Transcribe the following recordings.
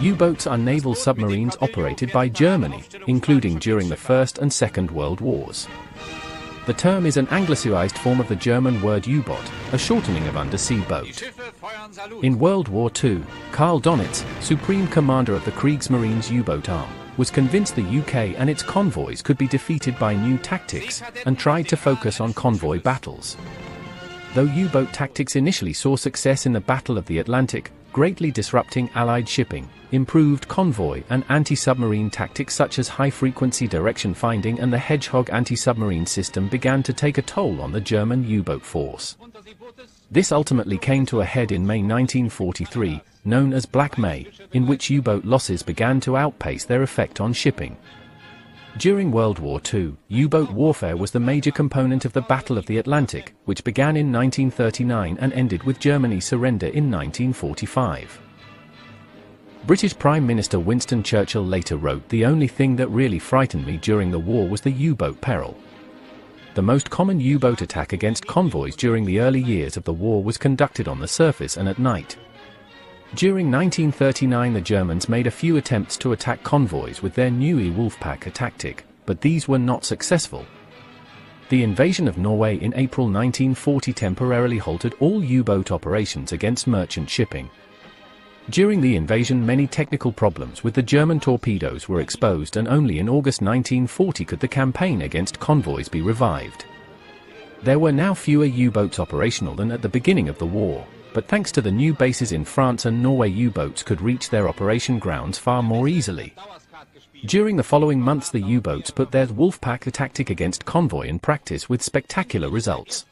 U-boats are naval submarines operated by Germany, including during the First and Second World Wars. The term is an anglicized form of the German word U-boat, a shortening of undersea boat. In World War II, Karl Dönitz, Supreme Commander of the Kriegsmarine's U-boat arm, was convinced the UK and its convoys could be defeated by new tactics, and tried to focus on convoy battles. Though U-boat tactics initially saw success in the Battle of the Atlantic, greatly disrupting Allied shipping, improved convoy and anti-submarine tactics such as high-frequency direction finding and the Hedgehog anti-submarine system began to take a toll on the German U-boat force. This ultimately came to a head in May 1943, known as Black May, in which U-boat losses began to outpace their effect on shipping. During World War II, U-boat warfare was the major component of the Battle of the Atlantic, which began in 1939 and ended with Germany's surrender in 1945. British Prime Minister Winston Churchill later wrote, "The only thing that really frightened me during the war was the U-boat peril." The most common U-boat attack against convoys during the early years of the war was conducted on the surface and at night. During 1939 the Germans made a few attempts to attack convoys with their new Wolfpack tactic, but these were not successful. The invasion of Norway in April 1940 temporarily halted all U-boat operations against merchant shipping. During the invasion many technical problems with the German torpedoes were exposed, and only in August 1940 could the campaign against convoys be revived. There were now fewer U-boats operational than at the beginning of the war, but thanks to the new bases in France and Norway, U-boats could reach their operation grounds far more easily. During the following months the U-boats put their Wolfpack tactic against convoy in practice with spectacular results.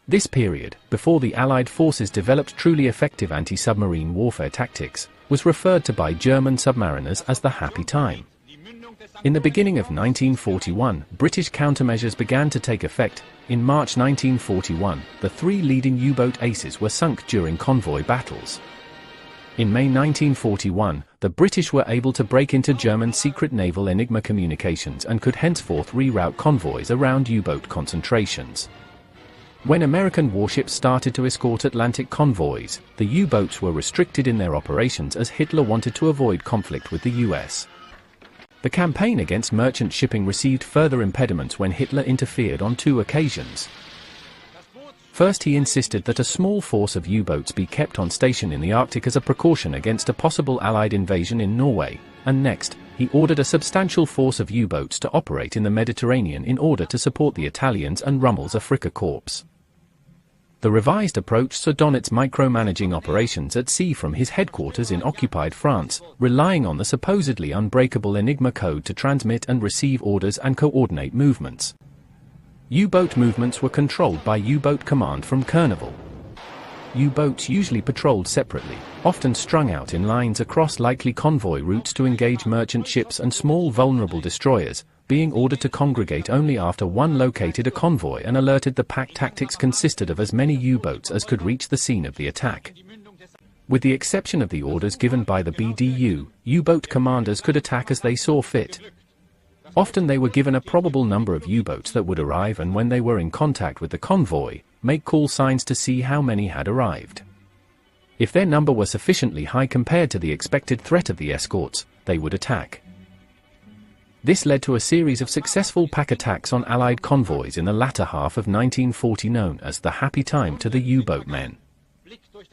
This period, before the Allied forces developed truly effective anti-submarine warfare tactics, was referred to by German submariners as the happy time. In the beginning of 1941, British countermeasures began to take effect. In March 1941, the three leading U-boat aces were sunk during convoy battles. In May 1941, the British were able to break into German secret naval Enigma communications and could henceforth reroute convoys around U-boat concentrations. When American warships started to escort Atlantic convoys, the U-boats were restricted in their operations as Hitler wanted to avoid conflict with the US. The campaign against merchant shipping received further impediments when Hitler interfered on two occasions. First, he insisted that a small force of U-boats be kept on station in the Arctic as a precaution against a possible Allied invasion in Norway, and next, he ordered a substantial force of U-boats to operate in the Mediterranean in order to support the Italians and Rommel's Afrika Korps. The revised approach saw Dönitz micromanaging operations at sea from his headquarters in occupied France, relying on the supposedly unbreakable Enigma code to transmit and receive orders and coordinate movements. U-boat movements were controlled by U-boat command from Carnival. U-boats usually patrolled separately, often strung out in lines across likely convoy routes to engage merchant ships and small vulnerable destroyers, being ordered to congregate only after one located a convoy and alerted the pack. Tactics consisted of as many U-boats as could reach the scene of the attack. With the exception of the orders given by the BDU, U-boat commanders could attack as they saw fit. Often they were given a probable number of U-boats that would arrive, and when they were in contact with the convoy, make call signs to see how many had arrived. If their number was sufficiently high compared to the expected threat of the escorts, they would attack. This led to a series of successful pack attacks on Allied convoys in the latter half of 1940, known as the happy time to the U-boat men.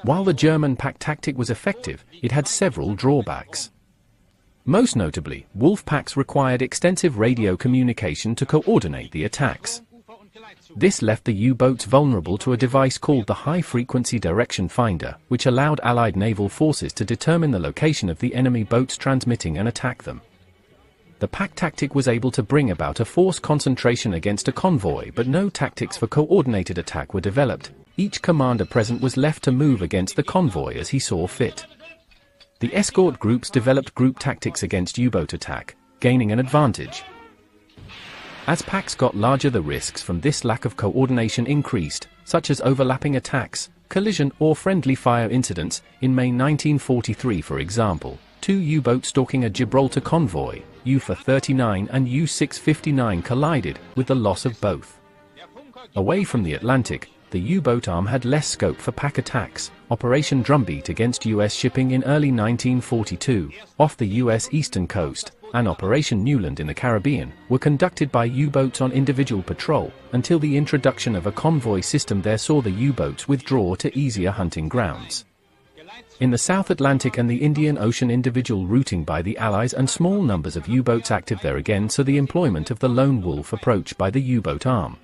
While the German pack tactic was effective, it had several drawbacks. Most notably, Wolfpacks required extensive radio communication to coordinate the attacks. This left the U-boats vulnerable to a device called the high-frequency direction finder, which allowed Allied naval forces to determine the location of the enemy boats transmitting and attack them. The pack tactic was able to bring about a force concentration against a convoy, but no tactics for coordinated attack were developed. Each commander present was left to move against the convoy as he saw fit. The escort groups developed group tactics against U-boat attack, gaining an advantage. As packs got larger, the risks from this lack of coordination increased, such as overlapping attacks, collision or friendly fire incidents. In May 1943, for example, two U-boats stalking a Gibraltar convoy, U-439 and U-659, collided, with the loss of both. Away from the Atlantic, the U-boat arm had less scope for pack attacks. Operation Drumbeat against U.S. shipping in early 1942, off the U.S. eastern coast, and Operation Newland in the Caribbean, were conducted by U-boats on individual patrol, until the introduction of a convoy system there saw the U-boats withdraw to easier hunting grounds. In the South Atlantic and the Indian Ocean, individual routing by the Allies and small numbers of U-boats active there again saw the employment of the lone wolf approach by the U-boat arm.